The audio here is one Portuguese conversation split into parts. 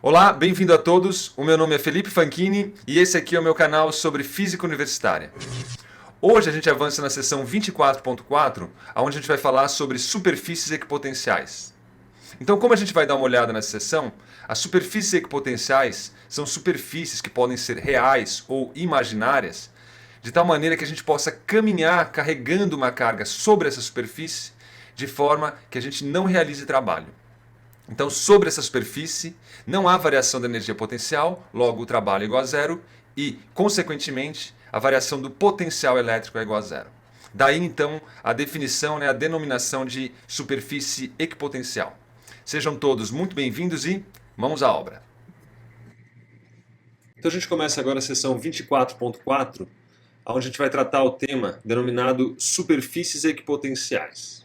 Olá, bem-vindo a todos. O meu nome é Felipe Fanchini e esse aqui é o meu canal sobre física universitária. Hoje a gente avança na seção 24.4, onde a gente vai falar sobre superfícies equipotenciais. Então, como a gente vai dar uma olhada nessa seção, as superfícies equipotenciais são superfícies que podem ser reais ou imaginárias, de tal maneira que a gente possa caminhar carregando uma carga sobre essa superfície, de forma que a gente não realize trabalho. Então, sobre essa superfície, não há variação da energia potencial, logo o trabalho é igual a zero, e, consequentemente, a variação do potencial elétrico é igual a zero. Daí, então, a definição, a denominação de superfície equipotencial. Sejam todos muito bem-vindos e mãos à obra. Então, a gente começa agora a sessão 24.4, onde a gente vai tratar o tema denominado superfícies equipotenciais.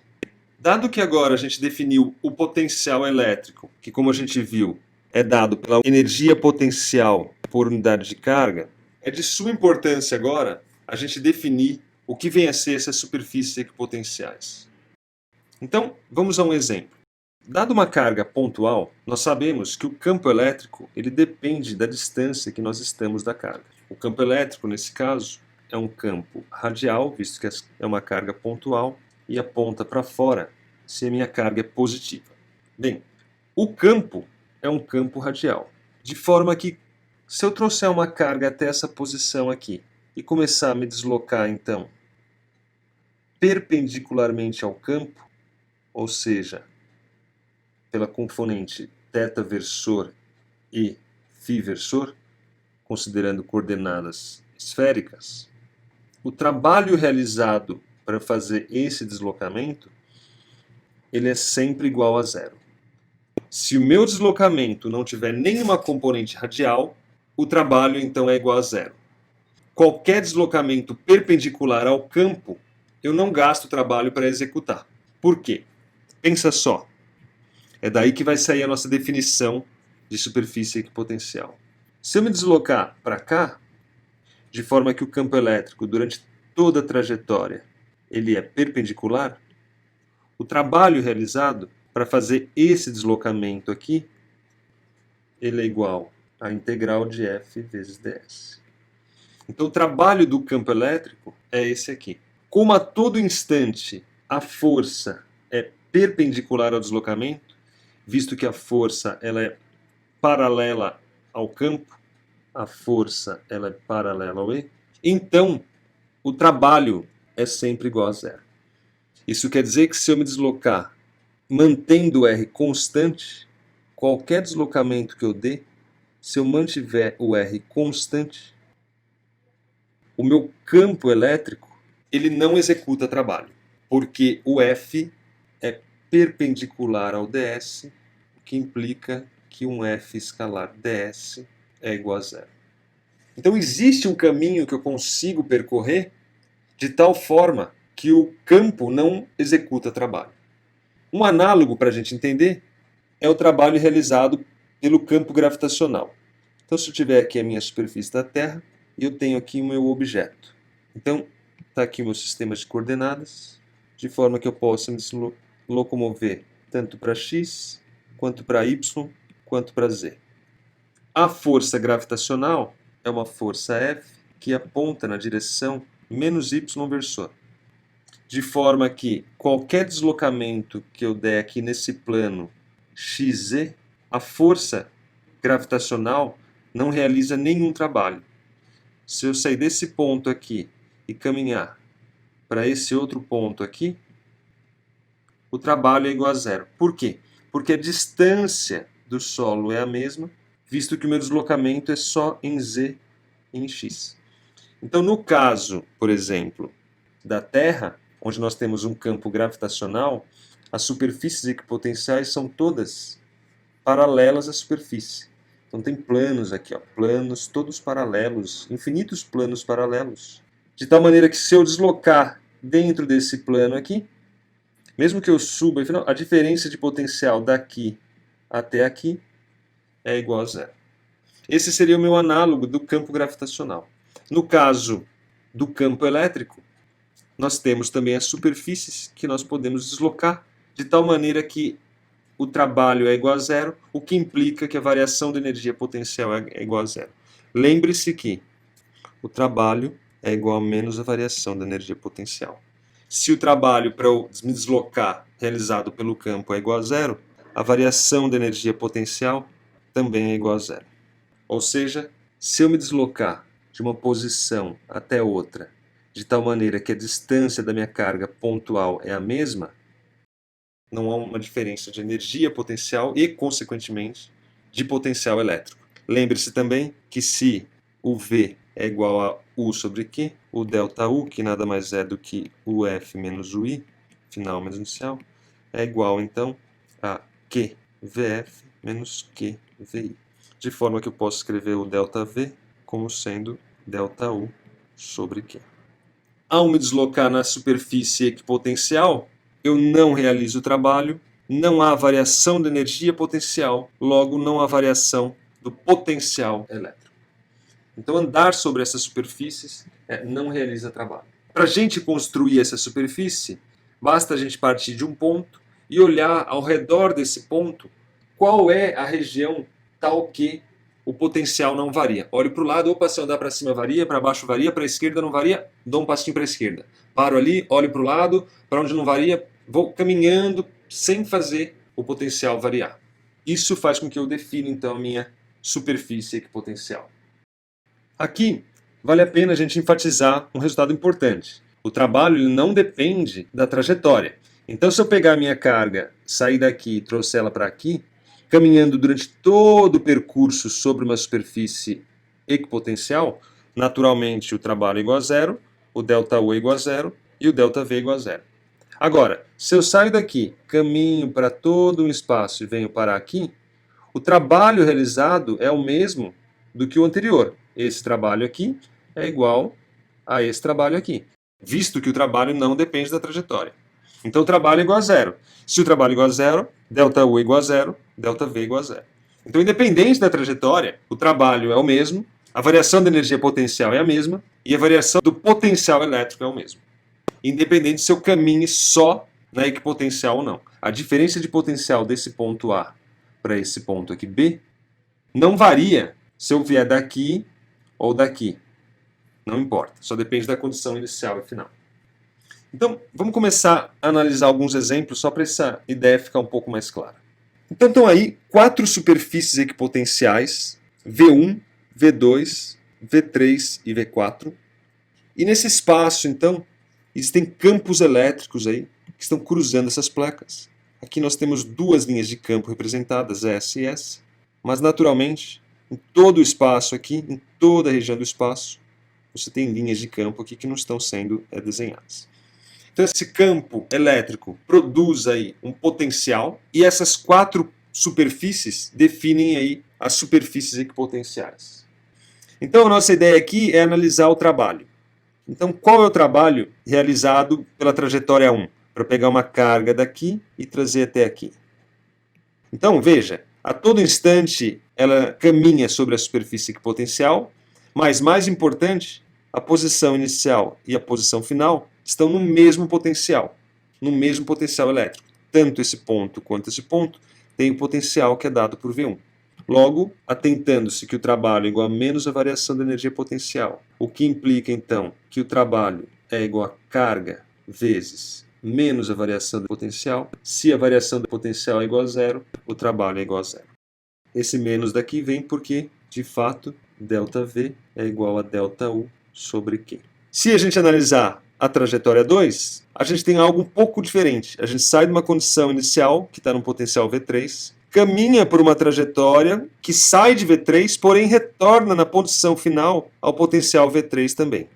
Dado que agora a gente definiu o potencial elétrico, que como a gente viu é dado pela energia potencial por unidade de carga, é de suma importância agora a gente definir o que vem a ser essas superfícies equipotenciais. Então, vamos a um exemplo. Dado uma carga pontual, nós sabemos que o campo elétrico ele depende da distância que nós estamos da carga. O campo elétrico, nesse caso, é um campo radial, visto que é uma carga pontual, e aponta para fora se a minha carga é positiva. Bem, o campo é um campo radial, de forma que se eu trouxer uma carga até essa posição aqui e começar a me deslocar, então, perpendicularmente ao campo, ou seja, pela componente θ versor e φ versor, considerando coordenadas esféricas, o trabalho realizado para fazer esse deslocamento, ele é sempre igual a zero. Se o meu deslocamento não tiver nenhuma componente radial, o trabalho então é igual a zero. Qualquer deslocamento perpendicular ao campo, eu não gasto trabalho para executar. Por quê? Pensa só. É daí que vai sair a nossa definição de superfície equipotencial. Se eu me deslocar para cá, de forma que o campo elétrico, durante toda a trajetória, ele é perpendicular, o trabalho realizado para fazer esse deslocamento aqui, ele é igual à integral de F vezes ds. Então o trabalho do campo elétrico é esse aqui. Como a todo instante a força é perpendicular ao deslocamento, visto que a força ela é paralela ao campo, a força ela é paralela ao E, então o trabalho é sempre igual a zero. Isso quer dizer que se eu me deslocar mantendo o R constante, qualquer deslocamento que eu dê, se eu mantiver o R constante, o meu campo elétrico ele não executa trabalho, porque o F é perpendicular ao ds, o que implica que um F escalar ds é igual a zero. Então existe um caminho que eu consigo percorrer de tal forma que o campo não executa trabalho. Um análogo para a gente entender é o trabalho realizado pelo campo gravitacional. Então, se eu tiver aqui a minha superfície da Terra e eu tenho aqui o meu objeto. Então, está aqui o meu sistema de coordenadas, de forma que eu possa me locomover tanto para x, quanto para y, quanto para z. A força gravitacional é uma força F que aponta na direção menos y versor. De forma que qualquer deslocamento que eu der aqui nesse plano xz, a força gravitacional não realiza nenhum trabalho. Se eu sair desse ponto aqui e caminhar para esse outro ponto aqui, o trabalho é igual a zero. Por quê? Porque a distância do solo é a mesma, visto que o meu deslocamento é só em z e em x. Então, no caso, por exemplo, da Terra, onde nós temos um campo gravitacional, as superfícies equipotenciais são todas paralelas à superfície. Então tem planos aqui, ó, planos todos paralelos, infinitos planos paralelos. De tal maneira que se eu deslocar dentro desse plano aqui, mesmo que eu suba, a diferença de potencial daqui até aqui é igual a zero. Esse seria o meu análogo do campo gravitacional. No caso do campo elétrico, nós temos também as superfícies que nós podemos deslocar de tal maneira que o trabalho é igual a zero, o que implica que a variação da energia potencial é igual a zero. Lembre-se que o trabalho é igual a menos a variação da energia potencial. Se o trabalho para eu me deslocar realizado pelo campo é igual a zero, a variação da energia potencial também é igual a zero. Ou seja, se eu me deslocar de uma posição até outra, de tal maneira que a distância da minha carga pontual é a mesma, não há uma diferença de energia potencial e, consequentemente, de potencial elétrico. Lembre-se também que se o V é igual a U sobre Q, o ΔU, que nada mais é do que o F menos o I, final menos inicial, é igual, então, a QVF menos QVI. De forma que eu posso escrever o ΔV como sendo ΔU sobre Q. Ao me deslocar na superfície equipotencial, eu não realizo o trabalho, não há variação da energia potencial, logo não há variação do potencial elétrico. Então andar sobre essas superfícies não realiza trabalho. Para a gente construir essa superfície, basta a gente partir de um ponto e olhar ao redor desse ponto qual é a região tal que o potencial não varia. Olho para o lado, opa, se eu andar para cima varia, para baixo varia, para a esquerda não varia, dou um passinho para a esquerda. Paro ali, olho para o lado, para onde não varia, vou caminhando sem fazer o potencial variar. Isso faz com que eu defina então a minha superfície equipotencial. Aqui vale a pena a gente enfatizar um resultado importante. O trabalho ele não depende da trajetória. Então se eu pegar a minha carga, sair daqui e trouxer ela para aqui, caminhando durante todo o percurso sobre uma superfície equipotencial, naturalmente o trabalho é igual a zero, o ΔU é igual a zero e o ΔV é igual a zero. Agora, se eu saio daqui, caminho para todo um espaço e venho parar aqui, o trabalho realizado é o mesmo do que o anterior. Esse trabalho aqui é igual a esse trabalho aqui, visto que o trabalho não depende da trajetória. Então o trabalho é igual a zero. Se o trabalho é igual a zero, ΔU é igual a zero, ΔV é igual a zero. Então, independente da trajetória, o trabalho é o mesmo, a variação da energia potencial é a mesma e a variação do potencial elétrico é o mesmo. Independente se eu caminhe só na equipotencial ou não. A diferença de potencial desse ponto A para esse ponto aqui B não varia se eu vier daqui ou daqui. Não importa, só depende da condição inicial e final. Então, vamos começar a analisar alguns exemplos só para essa ideia ficar um pouco mais clara. Então, estão aí 4 superfícies equipotenciais, V1, V2, V3 e V4. E nesse espaço, então, existem campos elétricos aí que estão cruzando essas placas. Aqui nós temos 2 linhas de campo representadas, S e S, mas naturalmente, em todo o espaço aqui, em toda a região do espaço, você tem linhas de campo aqui que não estão sendo desenhadas. Então esse campo elétrico produz aí um potencial e essas 4 superfícies definem aí as superfícies equipotenciais. Então a nossa ideia aqui é analisar o trabalho. Então qual é o trabalho realizado pela trajetória 1? Para pegar uma carga daqui e trazer até aqui. Então veja, a todo instante ela caminha sobre a superfície equipotencial, mas mais importante, a posição inicial e a posição final estão no mesmo potencial elétrico. Tanto esse ponto quanto esse ponto tem o potencial que é dado por V1. Logo, atentando-se que o trabalho é igual a menos a variação da energia potencial, o que implica então que o trabalho é igual a carga vezes menos a variação do potencial. Se a variação do potencial é igual a zero, o trabalho é igual a zero. Esse menos daqui vem porque, de fato, ΔV é igual a ΔU sobre Q. Se a gente analisar a trajetória 2, a gente tem algo um pouco diferente. A gente sai de uma condição inicial, que está no potencial V3, caminha por uma trajetória que sai de V3, porém retorna na posição final ao potencial V3 também.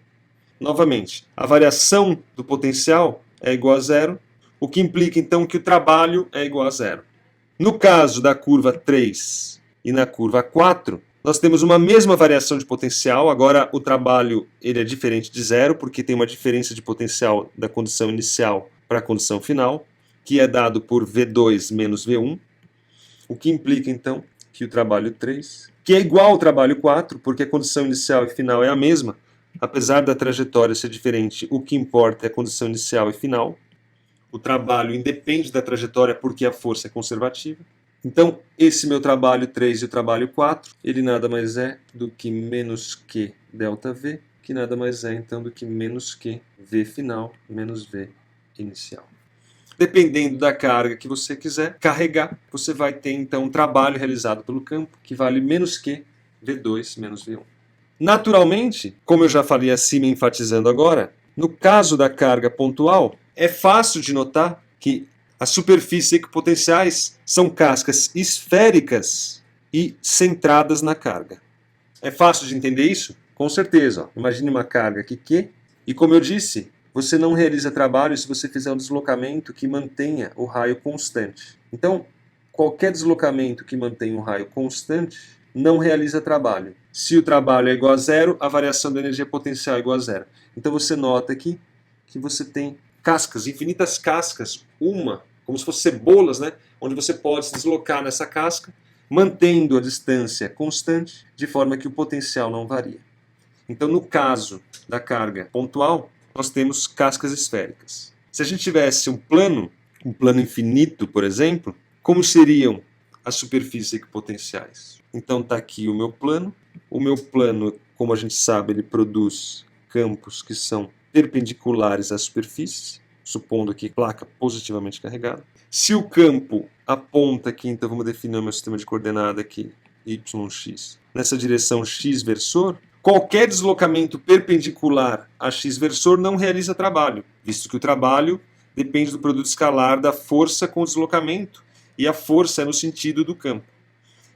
Novamente, a variação do potencial é igual a zero, o que implica então que o trabalho é igual a zero. No caso da curva 3 e na curva 4, nós temos uma mesma variação de potencial, agora o trabalho ele é diferente de zero, porque tem uma diferença de potencial da condição inicial para a condição final, que é dado por V2 menos V1, o que implica então que o trabalho 3, que é igual ao trabalho 4, porque a condição inicial e final é a mesma, apesar da trajetória ser diferente, o que importa é a condição inicial e final, o trabalho independe da trajetória porque a força é conservativa. Então, esse meu trabalho 3 e o trabalho 4, ele nada mais é do que menos Q ΔV, que nada mais é então do que menos Q V final menos V inicial. Dependendo da carga que você quiser carregar, você vai ter então um trabalho realizado pelo campo que vale menos Q V2 menos V1. Naturalmente, como eu já falei acima enfatizando agora, no caso da carga pontual, é fácil de notar que as superfícies equipotenciais são cascas esféricas e centradas na carga. É fácil de entender isso? Com certeza. Imagine uma carga aqui Q, e como eu disse, você não realiza trabalho se você fizer um deslocamento que mantenha o raio constante. Então, qualquer deslocamento que mantenha um raio constante não realiza trabalho. Se o trabalho é igual a zero, a variação da energia potencial é igual a zero. Então você nota aqui que você tem cascas, infinitas cascas, como se fossem cebolas, né? Onde você pode se deslocar nessa casca, mantendo a distância constante, de forma que o potencial não varia. Então, no caso da carga pontual, nós temos cascas esféricas. Se a gente tivesse um plano infinito, por exemplo, como seriam as superfícies equipotenciais? Então está aqui o meu plano. O meu plano, como a gente sabe, ele produz campos que são perpendiculares às superfícies, supondo aqui placa positivamente carregada. Se o campo aponta aqui, então vamos definir o meu sistema de coordenada aqui, yx, nessa direção x versor, qualquer deslocamento perpendicular a x versor não realiza trabalho, visto que o trabalho depende do produto escalar da força com o deslocamento, e a força é no sentido do campo.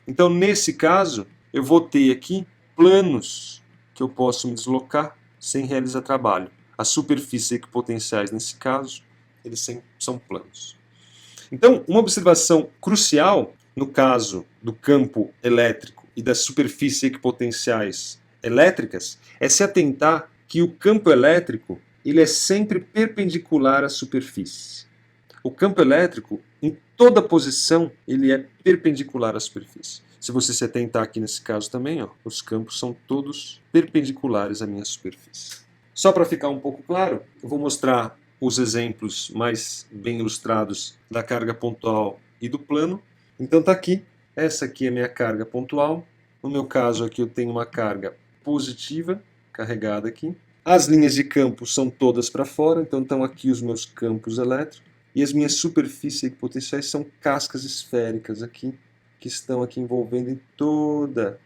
Então, nesse caso, eu vou ter aqui planos que eu posso me deslocar sem realizar trabalho. As superfícies equipotenciais, nesse caso, eles são planos. Então, uma observação crucial no caso do campo elétrico e das superfícies equipotenciais elétricas é se atentar que o campo elétrico ele é sempre perpendicular à superfície. O campo elétrico, em toda posição, ele é perpendicular à superfície. Se você se atentar aqui nesse caso também, ó, os campos são todos perpendiculares à minha superfície. Só para ficar um pouco claro, eu vou mostrar os exemplos mais bem ilustrados da carga pontual e do plano. Então está aqui, essa aqui é a minha carga pontual. No meu caso aqui eu tenho uma carga positiva carregada aqui. As linhas de campo são todas para fora, então estão aqui os meus campos elétricos. E as minhas superfícies equipotenciais são cascas esféricas aqui, que estão aqui envolvendo em toda...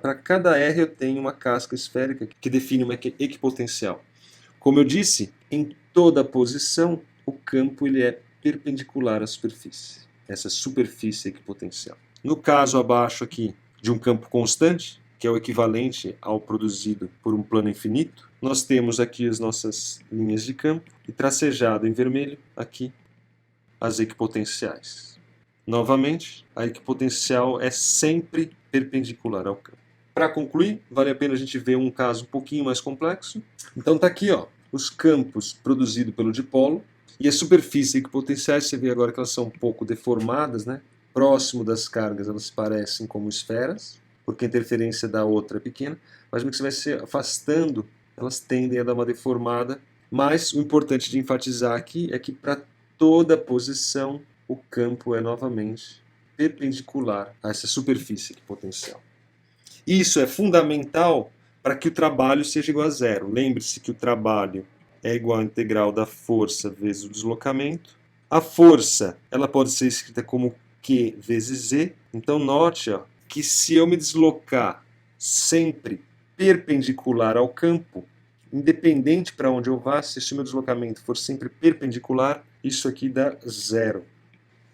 Para cada R eu tenho uma casca esférica que define uma equipotencial. Como eu disse, em toda posição o campo ele é perpendicular à superfície, essa superfície equipotencial. No caso abaixo aqui de um campo constante, que é o equivalente ao produzido por um plano infinito, nós temos aqui as nossas linhas de campo e tracejado em vermelho aqui as equipotenciais. Novamente, a equipotencial é sempre perpendicular ao campo. Para concluir, vale a pena a gente ver um caso um pouquinho mais complexo. Então está aqui, ó, os campos produzidos pelo dipolo e as superfícies equipotenciais, você vê agora que elas são um pouco deformadas, né? Próximo das cargas elas parecem como esferas, porque a interferência da outra é pequena, mas no que você vai se afastando, elas tendem a dar uma deformada. Mas o importante de enfatizar aqui é que para toda posição o campo é novamente perpendicular a essa superfície equipotencial. Isso é fundamental para que o trabalho seja igual a zero. Lembre-se que o trabalho é igual à integral da força vezes o deslocamento. A força ela pode ser escrita como Q vezes Z. Então note, ó, que se eu me deslocar sempre perpendicular ao campo, independente para onde eu vá, se o meu deslocamento for sempre perpendicular, isso aqui dá zero.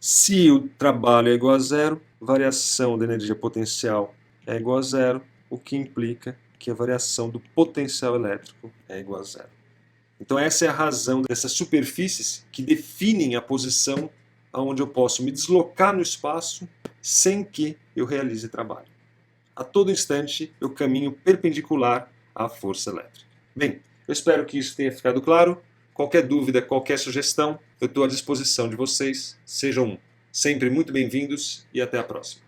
Se o trabalho é igual a zero, variação da energia potencial é igual a zero, o que implica que a variação do potencial elétrico é igual a zero. Então essa é a razão dessas superfícies que definem a posição onde eu posso me deslocar no espaço sem que eu realize trabalho. A todo instante eu caminho perpendicular à força elétrica. Bem, eu espero que isso tenha ficado claro. Qualquer dúvida, qualquer sugestão, eu estou à disposição de vocês. Sejam sempre muito bem-vindos e até a próxima.